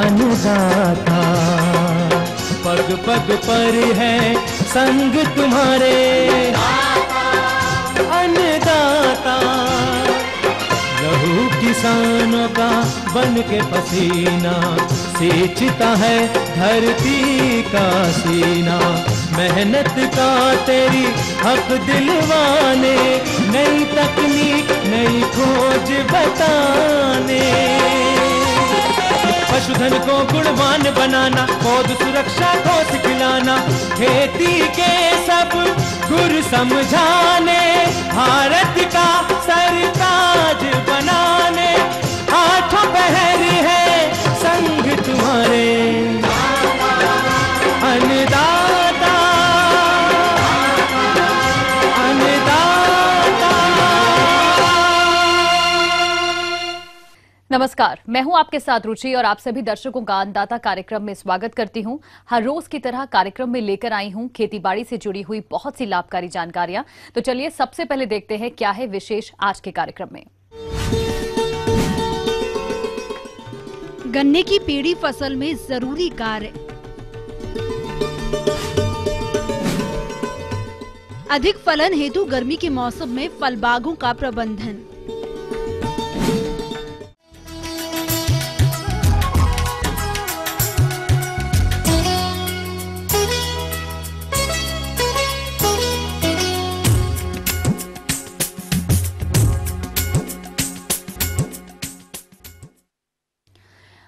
अन्नदाता। पग पग पर है संग तुम्हारे अन्नदाता। लहू किसानों का बन के पसीना सींचता है धरती का सीना। मेहनत का तेरी हक दिलवाने, नई तकनीक नई खोज बताने। पशुधन को गुणवान बनाना, पौध सुरक्षा को सिखलाना, खेती के सब गुर समझाने, भारत का सरताज बनाने। आठों पहर है संग तुम्हारे अन्नदाता अन्नदाता। नमस्कार, मैं हूं आपके साथ रुचि और आप सभी दर्शकों का अन्नदाता कार्यक्रम में स्वागत करती हूं। हर रोज की तरह कार्यक्रम में लेकर आई हूं खेतीबाड़ी से जुड़ी हुई बहुत सी लाभकारी जानकारियां। तो चलिए सबसे पहले देखते हैं क्या है विशेष आज के कार्यक्रम में। गन्ने की पेड़ी फसल में जरूरी कार्य। अधिक फलन हेतु गर्मी के मौसम में फल बागों का प्रबंधन।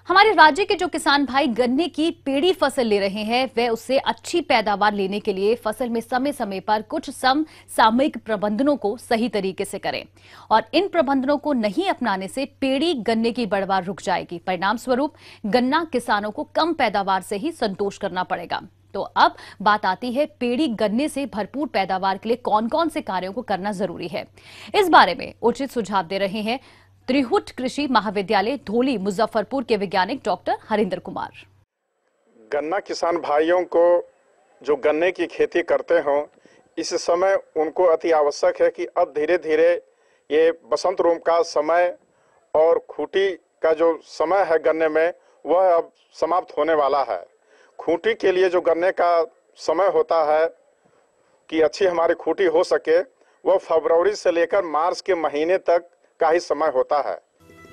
हमारे राज्य के जो किसान भाई गन्ने की पेड़ी फसल ले रहे हैं, वे उससे अच्छी पैदावार लेने के लिए फसल में समय समय पर कुछ समसामयिक प्रबंधनों को सही तरीके से करें। और इन प्रबंधनों को नहीं अपनाने से पेड़ी गन्ने की बढ़वार रुक जाएगी। परिणाम स्वरूप गन्ना किसानों को कम पैदावार से ही संतोष करना पड़ेगा। तो अब बात आती है पेड़ी गन्ने से भरपूर पैदावार के लिए कौन कौन से कार्यों को करना जरूरी है। इस बारे में उचित सुझाव दे रहे हैं त्रिहुट कृषि महाविद्यालय धोली मुजफ्फरपुर के वैज्ञानिक डॉक्टर हरिंदर कुमार। गन्ना किसान भाइयों को जो गन्ने की खेती करते हों, इस समय उनको अति आवश्यक है कि अब धीरे धीरे ये बसंत ऋतु का समय और खूंटी का जो समय है गन्ने में, वह अब समाप्त होने वाला है। खूंटी के लिए जो गन्ने का समय होता है कि अच्छी हमारी खूंटी हो सके, वह फरवरी से लेकर मार्च के महीने तक का ही समय होता है।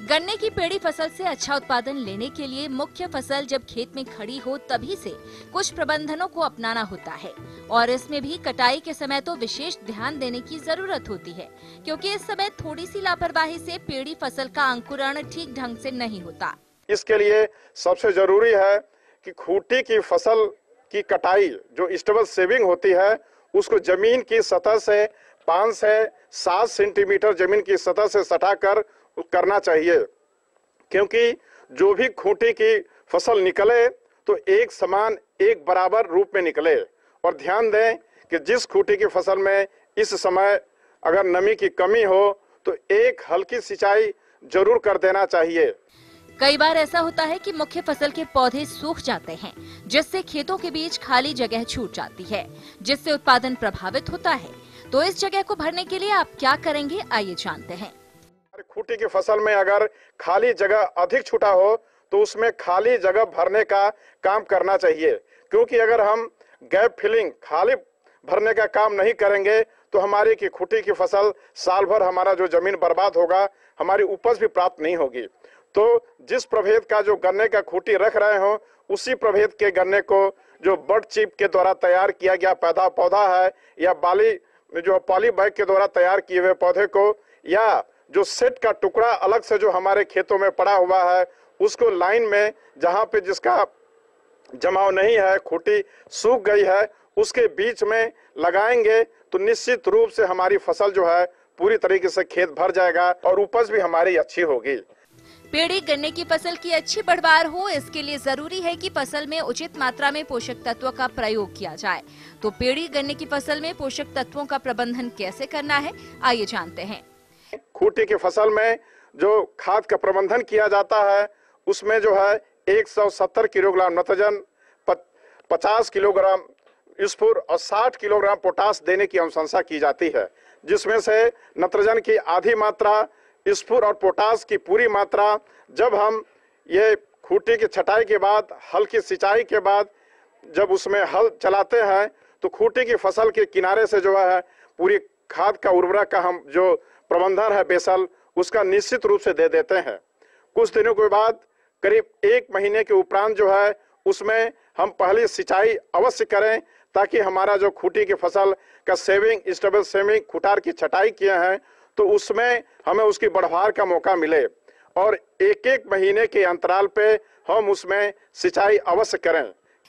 गन्ने की पेड़ी फसल से अच्छा उत्पादन लेने के लिए मुख्य फसल जब खेत में खड़ी हो तभी से कुछ प्रबंधनों को अपनाना होता है। और इसमें भी कटाई के समय तो विशेष ध्यान देने की जरूरत होती है, क्योंकि इस समय थोड़ी सी लापरवाही से पेड़ी फसल का अंकुरण ठीक ढंग से नहीं होता। इसके लिए सबसे जरूरी है कि खूंटी की फसल की कटाई जो स्टेबल सेविंग होती है, उसको जमीन की सतह से 5 से 7 सेंटीमीटर जमीन की सतह से सटाकर करना चाहिए, क्योंकि जो भी खूंटी की फसल निकले तो एक समान एक बराबर रूप में निकले। और ध्यान दें कि जिस खूंटी की फसल में इस समय अगर नमी की कमी हो तो एक हल्की सिंचाई जरूर कर देना चाहिए। कई बार ऐसा होता है कि मुख्य फसल के पौधे सूख जाते हैं, जिससे खेतों के बीच खाली जगह छूट जाती है, जिससे उत्पादन प्रभावित होता है। तो इस जगह को भरने के लिए आप क्या करेंगे, आइए जानते हैं। खूंटी की फसल में अगर खाली जगह अधिक छूटा हो तो उसमें खाली जगह भरने का काम करना चाहिए, क्योंकि अगर हम गैप फिलिंग खाली भरने का काम नहीं करेंगे तो हमारी की खूंटी की फसल साल भर हमारा जो जमीन बर्बाद होगा, हमारी उपज भी प्राप्त नहीं होगी। तो जिस प्रभेद का जो गन्ने का खूंटी रख रहे हो, उसी प्रभेद के गन्ने को जो बड चिप के द्वारा तैयार किया गया पौधा है, या बाली जो पॉली बैग के द्वारा तैयार किए हुए पौधे को, या जो सेट का टुकड़ा अलग से जो हमारे खेतों में पड़ा हुआ है, उसको लाइन में जहां पे जिसका जमाव नहीं है, खूंटी सूख गई है, उसके बीच में लगाएंगे तो निश्चित रूप से हमारी फसल जो है पूरी तरीके से खेत भर जाएगा और उपज भी हमारी अच्छी होगी। पेड़ी गन्ने की फसल की अच्छी बढ़वार हो, इसके लिए जरूरी है कि फसल में उचित मात्रा में पोषक तत्वों का प्रयोग किया जाए। तो पेड़ी गन्ने की फसल में पोषक तत्वों का प्रबंधन कैसे करना है, आइए जानते हैं। खूंटी की फसल में जो खाद का प्रबंधन किया जाता है, उसमें जो है 170 किलोग्राम नाइट्रोजन, 50 किलोग्राम स्फूर और 60 किलोग्राम पोटास देने की अनुशंसा की जाती है, जिसमें से नाइट्रोजन की आधी मात्रा, स्फूर और पोटास की पूरी मात्रा जब हम ये खूंटी की छटाई के बाद, हल की सिंचाई के बाद जब उसमें हल चलाते हैं तो खूंटी की फसल के किनारे से जो है पूरी खाद का उर्वरक का हम जो प्रबंधन है बेसल उसका निश्चित रूप से दे देते हैं। कुछ दिनों के बाद करीब 1 महीने के उपरांत जो है उसमें हम पहली सिंचाई अवश्य करें ताकि हमारा जो खूंटी की फसल का सेविंग, स्टेबल सेविंग, खुटार की छटाई किए हैं तो उसमें हमें उसकी बढ़वार का मौका मिले और 1-1 महीने के अंतराल पे हम उसमें सिंचाई अवश्य करें।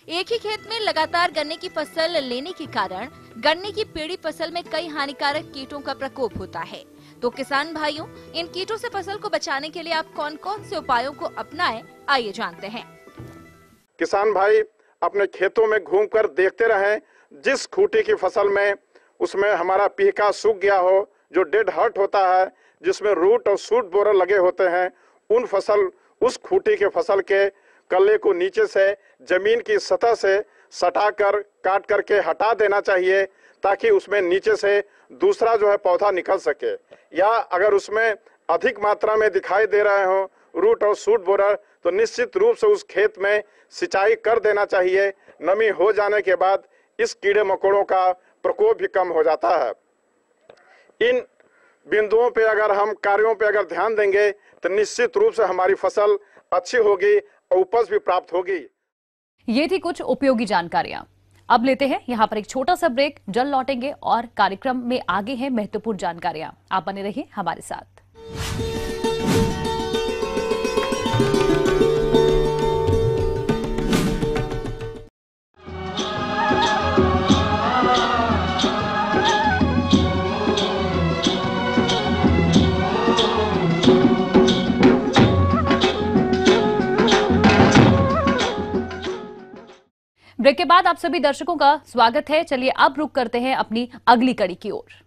एक ही खेत में लगातार गन्ने की फसल लेने के कारण गन्ने की पेड़ी फसल में कई हानिकारक कीटों का प्रकोप होता है। तो किसान भाइयों, इन कीटों से फसल को बचाने के लिए आप कौन-कौन से उपायों को अपनाएं, आइए जानते हैं। किसान भाई अपने खेतों में घूमकर देखते रहें, जिस खूंटी की फसल में उसमें हमारा पीका सूख गया हो, जो डेड हर्ट होता है, जिसमें रूट और शूट बोरर लगे होते हैं, उस खूंटी के फसल के कल्ले को नीचे से जमीन की सतह से सटाकर काट करके हटा देना चाहिए ताकि उसमें नीचे से दूसरा जो है पौधा निकल सके। या अगर उसमें अधिक मात्रा में दिखाई दे रहे हो रूट और शूट बोरर तो निश्चित रूप से उस खेत में सिंचाई कर देना चाहिए। नमी हो जाने के बाद इस कीड़े मकोड़ों का प्रकोप भी कम हो जाता है। इन बिंदुओं पे अगर हम कार्यों पे अगर ध्यान देंगे तो निश्चित रूप से हमारी फसल अच्छी होगी और उपज भी प्राप्त होगी। ये थी कुछ उपयोगी जानकारियां। अब लेते हैं यहाँ पर एक छोटा सा ब्रेक, जल्द लौटेंगे और कार्यक्रम में आगे हैं महत्वपूर्ण जानकारियां। आप बने रहिए हमारे साथ। ब्रेक के बाद आप सभी दर्शकों का स्वागत है। चलिए अब रुक करते हैं अपनी अगली कड़ी की ओर।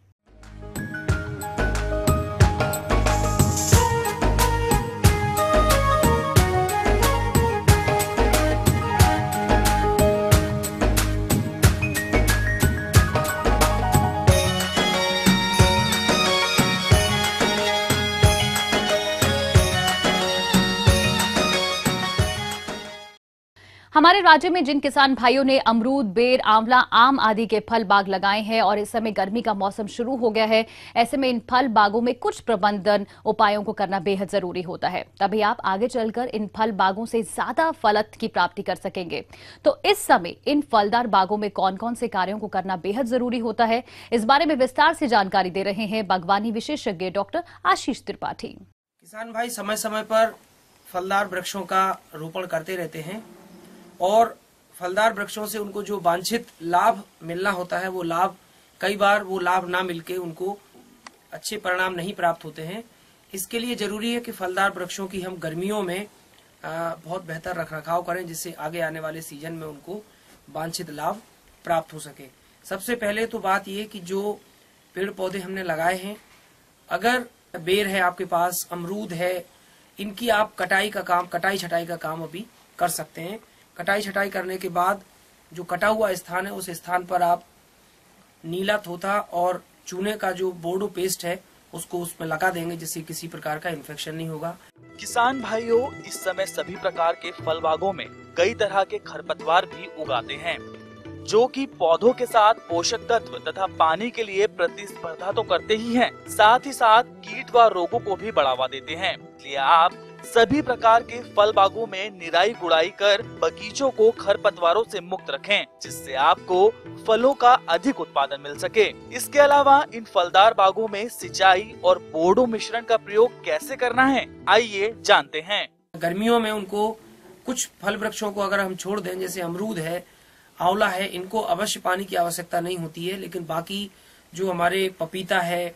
हमारे राज्य में जिन किसान भाइयों ने अमरूद, बेर, आंवला, आम आदि के फल बाग लगाए हैं और इस समय गर्मी का मौसम शुरू हो गया है, ऐसे में इन फल बागों में कुछ प्रबंधन उपायों को करना बेहद जरूरी होता है, तभी आप आगे चलकर इन फल बागों से ज्यादा फलत की प्राप्ति कर सकेंगे। तो इस समय इन फलदार बागों में कौन कौन से कार्यों को करना बेहद जरूरी होता है, इस बारे में विस्तार से जानकारी दे रहे हैं बागवानी विशेषज्ञ डॉक्टर आशीष त्रिपाठी। किसान भाई समय समय पर फलदार वृक्षों का रोपण करते रहते हैं और फलदार वृक्षों से उनको जो वांछित लाभ मिलना होता है वो लाभ कई बार वो लाभ ना मिलके उनको अच्छे परिणाम नहीं प्राप्त होते हैं। इसके लिए जरूरी है कि फलदार वृक्षों की हम गर्मियों में बहुत बेहतर रखरखाव करें जिससे आगे आने वाले सीजन में उनको वांछित लाभ प्राप्त हो सके। सबसे पहले तो बात यह कि जो पेड़ पौधे हमने लगाए हैं, अगर बेर है आपके पास, अमरूद है, इनकी आप कटाई छटाई का काम अभी कर सकते हैं। कटाई छटाई करने के बाद जो कटा हुआ स्थान है उस स्थान पर आप नीला थोथा और चूने का जो बोर्डो पेस्ट है उसको उसमें लगा देंगे जिससे किसी प्रकार का इन्फेक्शन नहीं होगा। किसान भाइयों, इस समय सभी प्रकार के फल बागों में कई तरह के खरपतवार भी उगाते हैं जो कि पौधों के साथ पोषक तत्व तथा पानी के लिए प्रतिस्पर्धा तो करते ही हैं, साथ ही साथ कीट व रोगों को भी बढ़ावा देते हैं। इसलिए आप सभी प्रकार के फल बागों में निराई गुड़ाई कर बगीचों को खरपतवारों से मुक्त रखें, जिससे आपको फलों का अधिक उत्पादन मिल सके। इसके अलावा इन फलदार बागों में सिंचाई और बोर्डो मिश्रण का प्रयोग कैसे करना है, आइए जानते हैं। गर्मियों में उनको कुछ फल वृक्षों को अगर हम छोड़ दें, जैसे अमरूद है, आंवला है, इनको अवश्य पानी की आवश्यकता नहीं होती है, लेकिन बाकी जो हमारे पपीता है,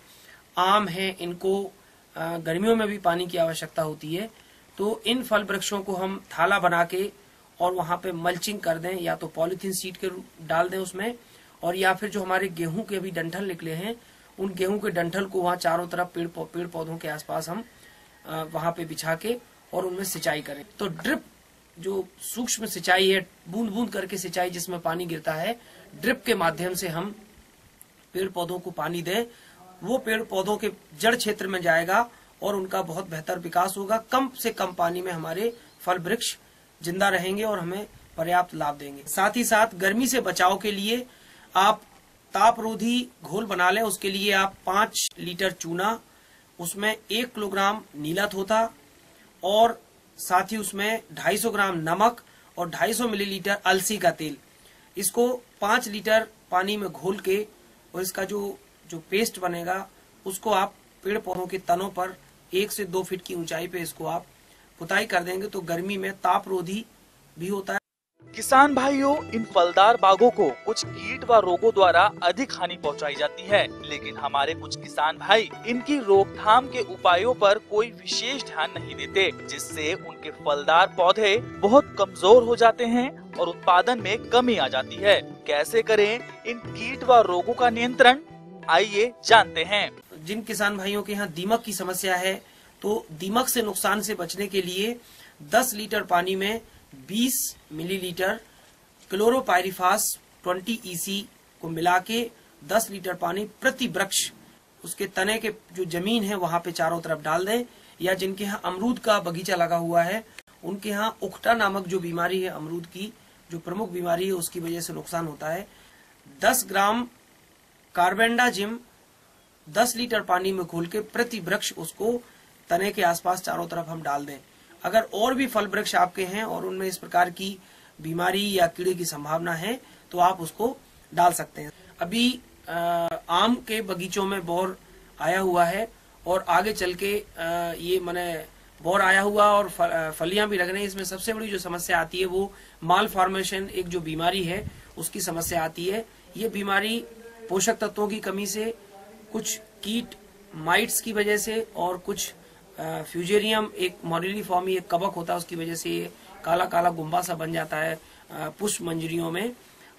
आम है, इनको गर्मियों में भी पानी की आवश्यकता होती है। तो इन फल वृक्षों को हम थाला बना के और वहां पे मल्चिंग कर दें, या तो पॉलीथीन सीट के डाल दें उसमें, और या फिर जो हमारे गेहूं के अभी डंठल निकले हैं उन गेहूं के डंठल को वहां चारों तरफ पेड़ पौधों के आसपास हम वहां पे बिछा के और उनमें सिंचाई करें। तो ड्रिप जो सूक्ष्म सिंचाई है, बूंद बूंद करके सिंचाई जिसमें पानी गिरता है, ड्रिप के माध्यम से हम पेड़ पौधों को पानी दें, वो पेड़ पौधों के जड़ क्षेत्र में जाएगा और उनका बहुत बेहतर विकास होगा। कम से कम पानी में हमारे फल वृक्ष जिंदा रहेंगे और हमें पर्याप्त लाभ देंगे। साथ ही साथ गर्मी से बचाव के लिए आप तापरोधी घोल बना लें। उसके लिए आप 5 लीटर चूना, उसमें 1 किलोग्राम नीला थोथा और साथ ही उसमें 250 ग्राम नमक और 250 मिलीलीटर अलसी का तेल, इसको 5 लीटर पानी में घोल के और इसका जो पेस्ट बनेगा उसको आप पेड़ पौधों के तनों पर 1 से 2 फीट की ऊंचाई पे इसको आप पुताई कर देंगे तो गर्मी में तापरोधी भी होता है। किसान भाइयों, इन फलदार बागों को कुछ कीट व रोगों द्वारा अधिक हानि पहुंचाई जाती है, लेकिन हमारे कुछ किसान भाई इनकी रोकथाम के उपायों पर कोई विशेष ध्यान नहीं देते, जिससे उनके फलदार पौधे बहुत कमजोर हो जाते हैं और उत्पादन में कमी आ जाती है। कैसे करें इन कीट व रोगों का नियंत्रण, आइए जानते हैं। जिन किसान भाइयों के यहाँ दीमक की समस्या है तो दीमक से नुकसान से बचने के लिए 10 लीटर पानी में 20 मिलीलीटर क्लोरोपाइरिफास 20 EC को मिला के 10 लीटर पानी प्रति वृक्ष उसके तने के जो जमीन है वहां पे चारों तरफ डाल दें। या जिनके यहाँ अमरूद का बगीचा लगा हुआ है उनके यहाँ उकटा नामक जो बीमारी है, अमरूद की जो प्रमुख बीमारी है, उसकी वजह से नुकसान होता है। 10 ग्राम कार्बेंडाजिम 10 लीटर पानी में घोल के प्रति वृक्ष उसको तने के आसपास चारों तरफ हम डाल दें। अगर और भी फल वृक्ष आपके हैं और उनमें इस प्रकार की बीमारी या कीड़े की संभावना है तो आप उसको डाल सकते हैं। अभी आम के बगीचों में बौर आया हुआ है और आगे चल के ये माने बौर आया हुआ और फलियां भी लग रही हैं। इसमें सबसे बड़ी जो समस्या आती है वो माल फॉर्मेशन, एक जो बीमारी है उसकी समस्या आती है। ये बीमारी पोषक तत्वों की कमी से, कुछ कीट माइट्स की वजह से और कुछ फ्यूजेरियम एक मॉरिली फॉर्मी एक कवक होता है उसकी वजह से ये काला काला गुम्बा सा बन जाता है पुष्प मंजरियों में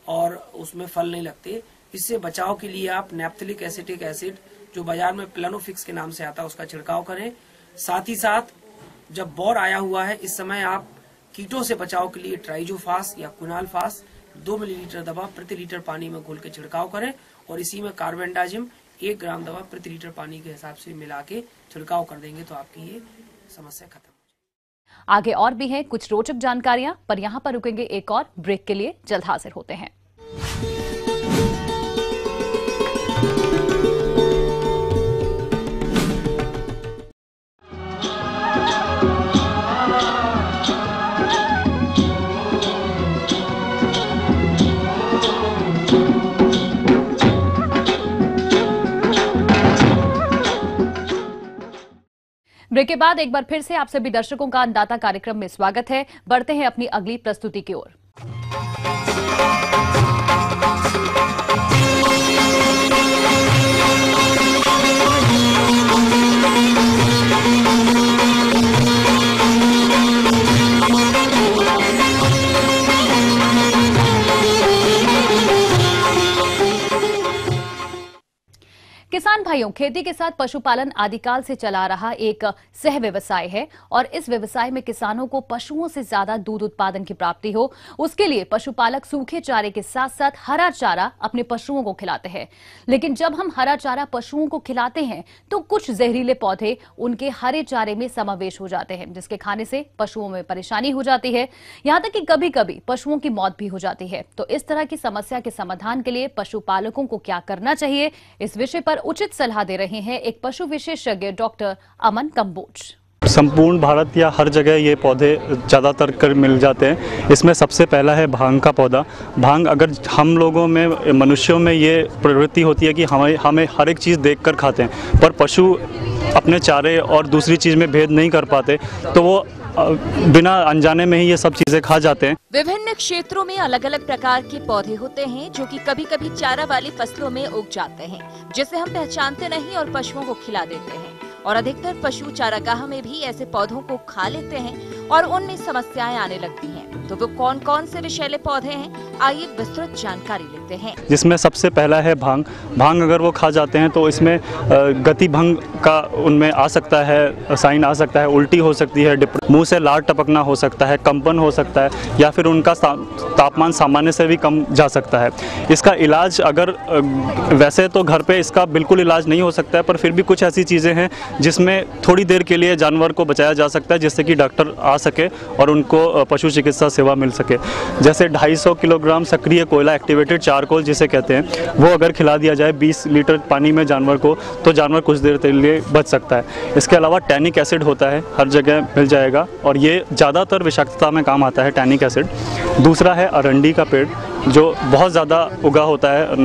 और उसमें फल नहीं लगते। इससे बचाव के लिए आप नैप्थेलिक एसिटिक एसिड जो बाजार में प्लानोफिक्स के नाम से आता है उसका छिड़काव करें। साथ ही साथ जब बौर आया हुआ है इस समय आप कीटों से बचाव के लिए ट्राइजोफास या क्विनालफास 2 मिलीलीटर दवा प्रति लीटर पानी में घोल के छिड़काव करें और इसी में कार्बेंडाजिम 1 ग्राम दवा प्रति लीटर पानी के हिसाब से मिला के छिड़काव कर देंगे तो आपकी ये समस्या खत्म हो जाएगी। आगे और भी हैं कुछ रोचक जानकारियां, पर यहां पर रुकेंगे एक और ब्रेक के लिए। जल्द हाजिर होते हैं। ब्रेक के बाद एक बार फिर से आप सभी दर्शकों का अन्नदाता कार्यक्रम में स्वागत है। बढ़ते हैं अपनी अगली प्रस्तुति की ओर। किसान भाइयों, खेती के साथ पशुपालन आदिकाल से चला रहा एक सह व्यवसाय है और इस व्यवसाय में किसानों को पशुओं से ज्यादा दूध उत्पादन की प्राप्ति हो, उसके लिए पशुपालक सूखे चारे के साथ साथ हरा चारा अपने पशुओं को खिलाते हैं। लेकिन जब हम हरा चारा पशुओं को खिलाते हैं तो कुछ जहरीले पौधे उनके हरे चारे में समावेश हो जाते हैं, जिसके खाने से पशुओं में परेशानी हो जाती है, यहाँ तक कि कभी कभी पशुओं की मौत भी हो जाती है। तो इस तरह की समस्या के समाधान के लिए पशुपालकों को क्या करना चाहिए, इस विषय पर उचित सलाह दे रहे हैं एक पशु विशेषज्ञ डॉक्टर अमन कंबोज। संपूर्ण भारत या हर जगह ये पौधे ज़्यादातर कर मिल जाते हैं। इसमें सबसे पहला है भांग का पौधा। भांग, अगर हम लोगों में, मनुष्यों में ये प्रवृत्ति होती है कि हमें हर एक चीज़ देखकर खाते हैं, पर पशु अपने चारे और दूसरी चीज़ में भेद नहीं कर पाते, तो वो बिना अनजाने में ही ये सब चीजें खा जाते हैं। विभिन्न क्षेत्रों में अलग अलग प्रकार के पौधे होते हैं जो कि कभी कभी चारा वाली फसलों में उग जाते हैं, जिसे हम पहचानते नहीं और पशुओं को खिला देते हैं। और अधिकतर पशु चारागाह में भी ऐसे पौधों को खा लेते हैं और उनमें समस्याएं आने लगती हैं। तो वो कौन कौन से विषैले पौधे हैं, आइए विस्तृत जानकारी लेते हैं। जिसमें सबसे पहला है भांग। भांग अगर वो खा जाते हैं तो इसमें गति भंग का उनमें आ सकता है, साइन आ सकता है, उल्टी हो सकती है, मुंह से लार टपकना हो सकता है, कंपन हो सकता है, या फिर उनका तापमान सामान्य से भी कम जा सकता है। इसका इलाज, अगर वैसे तो घर पे इसका बिल्कुल इलाज नहीं हो सकता है, पर फिर भी कुछ ऐसी चीज़ें हैं जिसमें थोड़ी देर के लिए जानवर को बचाया जा सकता है, जिससे कि डॉक्टर आ सके और उनको पशु चिकित्सा सेवा मिल सके। जैसे 250 किलोग्राम सक्रिय कोयला, एक्टिवेटेड चारकोल जिसे कहते हैं, वो अगर खिला दिया जाए 20 लीटर पानी में जानवर को, तो जानवर कुछ देर के लिए बच सकता है। इसके अलावा टैनिक एसिड होता है, हर जगह मिल जाएगा और ये ज़्यादातर विषाक्तता में काम आता है, टैनिक एसिड। दूसरा है अरंडी का पेड़, जो बहुत ज़्यादा उगा होता है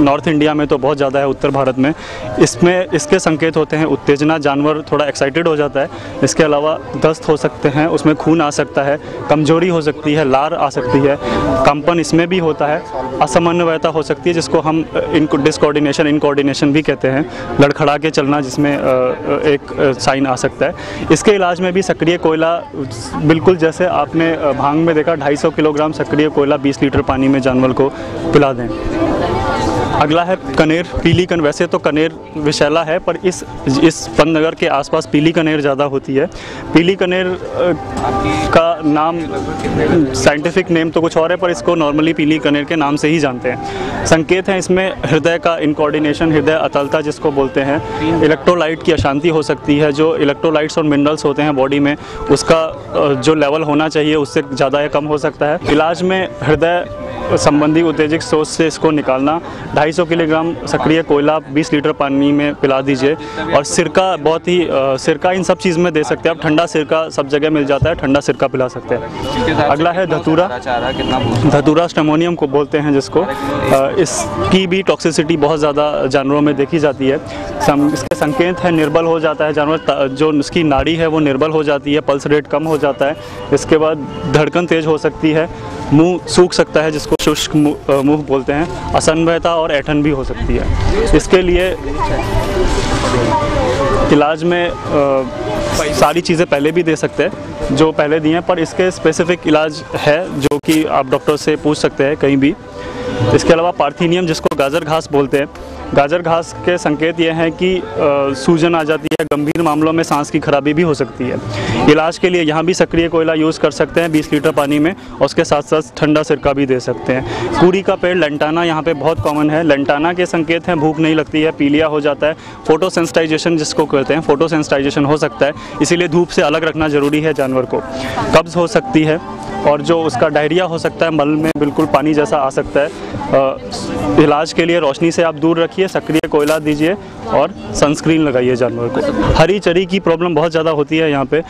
नॉर्थ इंडिया में, तो बहुत ज़्यादा है उत्तर भारत में। इसके संकेत होते हैं उत्तेजना, जानवर थोड़ा एक्साइटेड हो जाता है। इसके अलावा दस्त हो सकते हैं, उसमें खून आ सकता है, कमजोरी हो सकती है, लार आ सकती है, कंपन इसमें भी होता है, असमन्वयता हो सकती है जिसको हम डिसकोऑर्डिनेशन, इनकोऑर्डिनेशन भी कहते हैं, लड़खड़ा के चलना जिसमें एक साइन आ सकता है। इसके इलाज में भी सक्रिय कोयला, बिल्कुल जैसे आपने भांग में देखा, 250 किलोग्राम सक्रिय कोयला 20 लीटर पानी में जानवर को पिला दें। अगला है कनेर, पीली कनेर। वैसे तो कनेर विषैला है, पर इस पंतनगर के आसपास पीली कनेर ज़्यादा होती है। पीली कनेर का नाम, साइंटिफिक नेम तो कुछ और है, पर इसको नॉर्मली पीली कनेर के नाम से ही जानते हैं। संकेत हैं इसमें हृदय का इनकोऑर्डिनेशन, हृदय अतलता जिसको बोलते हैं, इलेक्ट्रोलाइट की अशांति हो सकती है। जो इलेक्ट्रोलाइट्स और मिनरल्स होते हैं बॉडी में, उसका जो लेवल होना चाहिए उससे ज़्यादा या कम हो सकता है। इलाज में हृदय संबंधी उत्तेजक सोच से इसको निकालना। 250 किलोग्राम सक्रिय कोयला 20 लीटर पानी में पिला दीजिए। और सिरका, बहुत ही सिरका इन सब चीज़ में दे सकते हैं आप। ठंडा सिरका सब जगह मिल जाता है, ठंडा सिरका पिला सकते हैं। अगला है धतूरा। धतूरा स्टेमोनियम को बोलते हैं जिसको, इसकी भी टॉक्सिसिटी बहुत ज़्यादा जानवरों में देखी जाती है। इसके संकेत है निर्बल हो जाता है जानवर, जो उसकी नाड़ी है वो निर्बल हो जाती है, पल्स रेट कम हो जाता है। इसके बाद धड़कन तेज हो सकती है, मुंह सूख सकता है जिसको शुष्क मुंह बोलते हैं, असमन्वयता और ऐंठन भी हो सकती है। इसके लिए इलाज में सारी चीज़ें पहले भी दे सकते हैं जो पहले दिए हैं, पर इसके स्पेसिफिक इलाज है जो कि आप डॉक्टर से पूछ सकते हैं कहीं भी। इसके अलावा पार्थीनियम जिसको गाजर घास बोलते हैं, गाजर घास के संकेत ये हैं कि सूजन आ जाती है, गंभीर मामलों में सांस की खराबी भी हो सकती है। इलाज के लिए यहाँ भी सक्रिय कोयला यूज़ कर सकते हैं 20 लीटर पानी में, और उसके साथ साथ ठंडा सिरका भी दे सकते हैं। पूरी का पेड़, लेंटाना यहाँ पे बहुत कॉमन है। लेंटाना के संकेत हैं भूख नहीं लगती है, पीलिया हो जाता है, फोटोसेंसिटाइजेशन जिसको कहते हैं, फोटोसेंसिटाइजेशन हो सकता है, इसीलिए धूप से अलग रखना जरूरी है जानवर को। कब्ज़ हो सकती है और जो उसका डायरिया हो सकता है, मल में बिल्कुल पानी जैसा आ सकता है। इलाज के लिए रोशनी से आप दूर रखिए, सक्रिय कोयला दीजिए और सनस्क्रीन लगाइए जानवर को। हरी चरी की प्रॉब्लम बहुत ज़्यादा होती है यहाँ पे।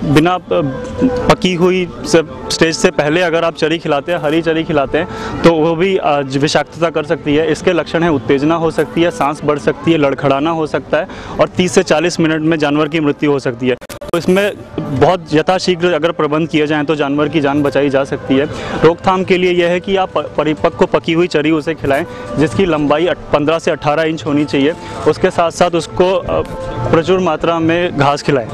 बिना पकी हुई स्टेज से पहले अगर आप चरी खिलाते हैं, हरी चरी खिलाते हैं, तो वो भी विषाक्तता कर सकती है। इसके लक्षण हैं उत्तेजना हो सकती है, सांस बढ़ सकती है, लड़खड़ाना हो सकता है और 30 से 40 मिनट में जानवर की मृत्यु हो सकती है। तो इसमें बहुत यथाशीघ्र अगर प्रबंध किए जाएँ तो जानवर की जान बचाई जा सकती है। रोकथाम के लिए यह है कि आप परिपक्व पकी हुई चरी उसे खिलाएं जिसकी लंबाई 15 से 18 इंच होनी चाहिए। उसके साथ साथ उसको प्रचुर मात्रा में घास खिलाएं।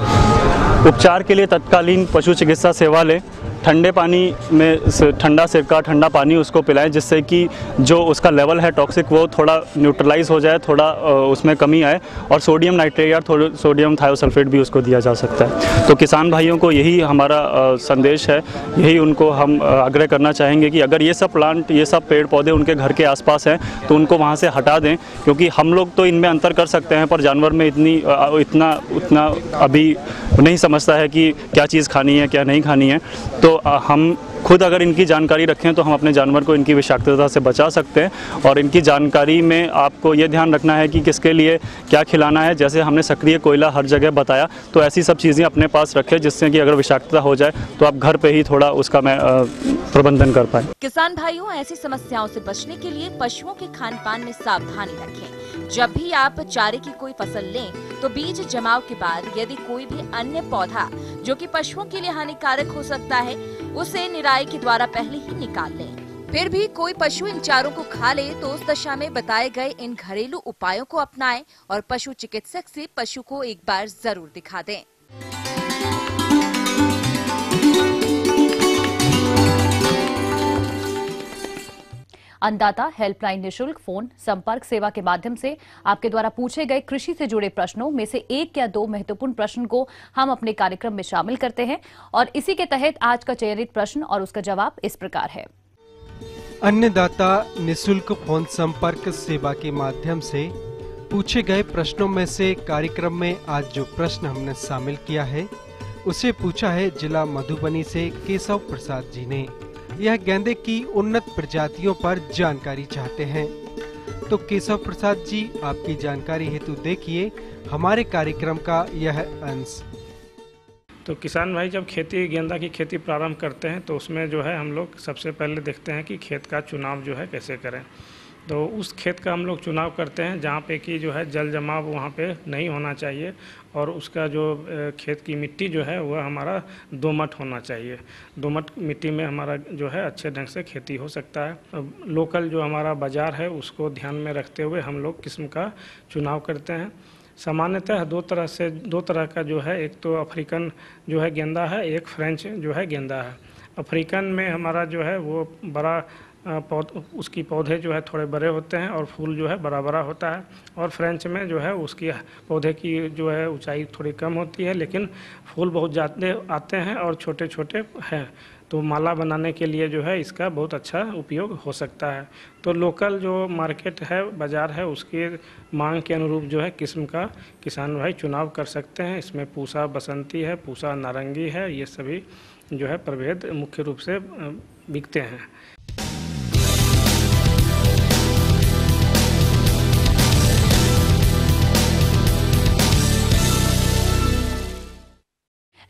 उपचार के लिए तत्कालीन पशु चिकित्सा सेवा लें। ठंडे पानी में ठंडा सिरका, ठंडा पानी उसको पिलाएं जिससे कि जो उसका लेवल है टॉक्सिक वो थोड़ा न्यूट्रलाइज हो जाए, थोड़ा उसमें कमी आए। और सोडियम नाइट्रेट या सोडियम थायोसल्फेट भी उसको दिया जा सकता है। तो किसान भाइयों को यही हमारा संदेश है, यही उनको हम आग्रह करना चाहेंगे कि अगर ये सब प्लांट, ये सब पेड़ पौधे उनके घर के आसपास हैं तो उनको वहाँ से हटा दें, क्योंकि हम लोग तो इनमें अंतर कर सकते हैं पर जानवर में उतना अभी नहीं समझता है कि क्या चीज़ खानी है क्या नहीं खानी है। तो हम खुद अगर इनकी जानकारी रखें तो हम अपने जानवर को इनकी विषाक्तता से बचा सकते हैं। और इनकी जानकारी में आपको ये ध्यान रखना है कि किसके लिए क्या खिलाना है। जैसे हमने सक्रिय कोयला हर जगह बताया, तो ऐसी सब चीज़ें अपने पास रखें जिससे कि अगर विषाक्तता हो जाए तो आप घर पे ही थोड़ा उसका प्रबंधन कर पाए। किसान भाइयों, ऐसी समस्याओं से बचने के लिए पशुओं के खान पान में सावधानी रखें। जब भी आप चारे की कोई फसल लें तो बीज जमाव के बाद यदि कोई भी अन्य पौधा जो कि पशुओं के लिए हानिकारक हो सकता है उसे निराई के द्वारा पहले ही निकाल लें। फिर भी कोई पशु इन चारों को खा ले तो उस दशा में बताए गए इन घरेलू उपायों को अपनाएं और पशु चिकित्सक से पशु को एक बार जरूर दिखा दें। अन्नदाता हेल्पलाइन निशुल्क फोन संपर्क सेवा के माध्यम से आपके द्वारा पूछे गए कृषि से जुड़े प्रश्नों में से एक या दो महत्वपूर्ण प्रश्न को हम अपने कार्यक्रम में शामिल करते हैं और इसी के तहत आज का चयनित प्रश्न और उसका जवाब इस प्रकार है। अन्नदाता निशुल्क फोन संपर्क सेवा के माध्यम से पूछे गए प्रश्नों में से कार्यक्रम में आज जो प्रश्न हमने शामिल किया है उसे पूछा है जिला मधुबनी से केशव प्रसाद जी ने। यह गेंदे की उन्नत प्रजातियों पर जानकारी चाहते हैं। तो केशव प्रसाद जी, आपकी जानकारी हेतु देखिए हमारे कार्यक्रम का यह अंश। तो किसान भाई जब गेंदा की खेती प्रारंभ करते हैं तो उसमें जो है हम लोग सबसे पहले देखते हैं कि खेत का चुनाव जो है कैसे करें। तो उस खेत का हम लोग चुनाव करते हैं जहाँ पे कि जो है जल जमाव वहाँ पे नहीं होना चाहिए और उसका जो खेत की मिट्टी जो है वह हमारा दोमट होना चाहिए। दोमट मिट्टी में हमारा जो है अच्छे ढंग से खेती हो सकता है। अब लोकल जो हमारा बाज़ार है उसको ध्यान में रखते हुए हम लोग किस्म का चुनाव करते हैं। सामान्यतः दो तरह का जो है, एक तो अफ्रीकन जो है गेंदा है, एक फ्रेंच जो है गेंदा है। अफ्रीकन में हमारा जो है वो बड़ा उसकी पौधे जो है थोड़े बड़े होते हैं और फूल जो है बड़ा बड़ा होता है, और फ्रेंच में जो है उसकी पौधे की जो है ऊंचाई थोड़ी कम होती है लेकिन फूल बहुत ज़्यादा आते हैं और छोटे छोटे हैं। तो माला बनाने के लिए जो है इसका बहुत अच्छा उपयोग हो सकता है। तो लोकल जो मार्केट है, बाज़ार है, उसके मांग के अनुरूप जो है किस्म का किसान भाई चुनाव कर सकते हैं। इसमें पूसा बसंती है, पूसा नारंगी है, ये सभी जो है प्रभेद मुख्य रूप से बिकते हैं।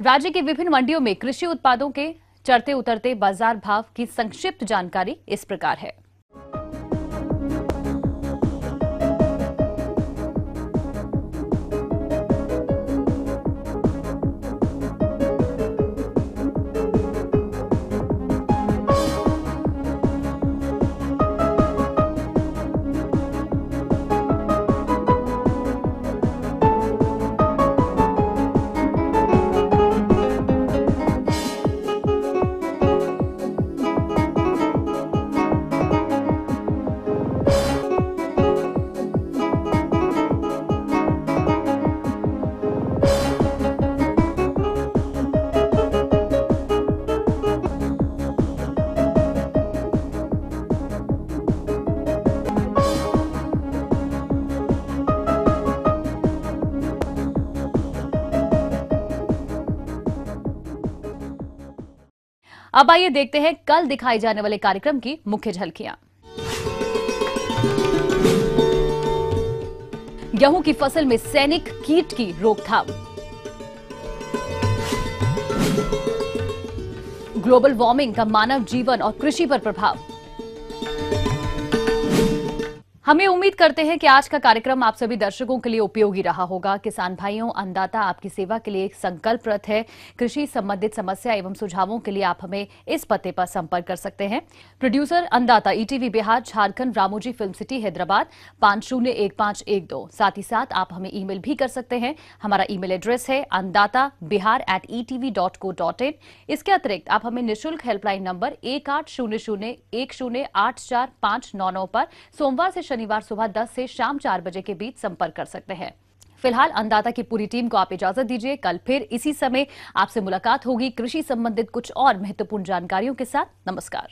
राज्य की विभिन्न मंडियों में कृषि उत्पादों के चढ़ते उतरते बाजार भाव की संक्षिप्त जानकारी इस प्रकार है। अब आइए देखते हैं कल दिखाए जाने वाले कार्यक्रम की मुख्य झलकियां। गेहूं की फसल में सैनिक कीट की रोकथाम, ग्लोबल वार्मिंग का मानव जीवन और कृषि पर प्रभाव। हमें उम्मीद करते हैं कि आज का कार्यक्रम आप सभी दर्शकों के लिए उपयोगी रहा होगा। किसान भाइयों, अन्नदाता आपकी सेवा के लिए संकल्परत है। कृषि संबंधित समस्या एवं सुझावों के लिए आप हमें इस पते पर संपर्क कर सकते हैं। प्रोड्यूसर अन्नदाता, ETV Bihar, Jharkhand, Ramoji film city, Hyderabad 501512। साथ ही साथ आप हमें ईमेल भी कर सकते हैं। हमारा ईमेल एड्रेस है anndatabihar@etv.co.in। इसके अतिरिक्त आप हमें निःशुल्क हेल्पलाइन नंबर 180010484599 पर सोमवार से शनिवार सुबह 10 से शाम 4 बजे के बीच संपर्क कर सकते हैं। फिलहाल अन्नदाता की पूरी टीम को आप इजाजत दीजिए। कल फिर इसी समय आपसे मुलाकात होगी कृषि संबंधित कुछ और महत्वपूर्ण जानकारियों के साथ। नमस्कार।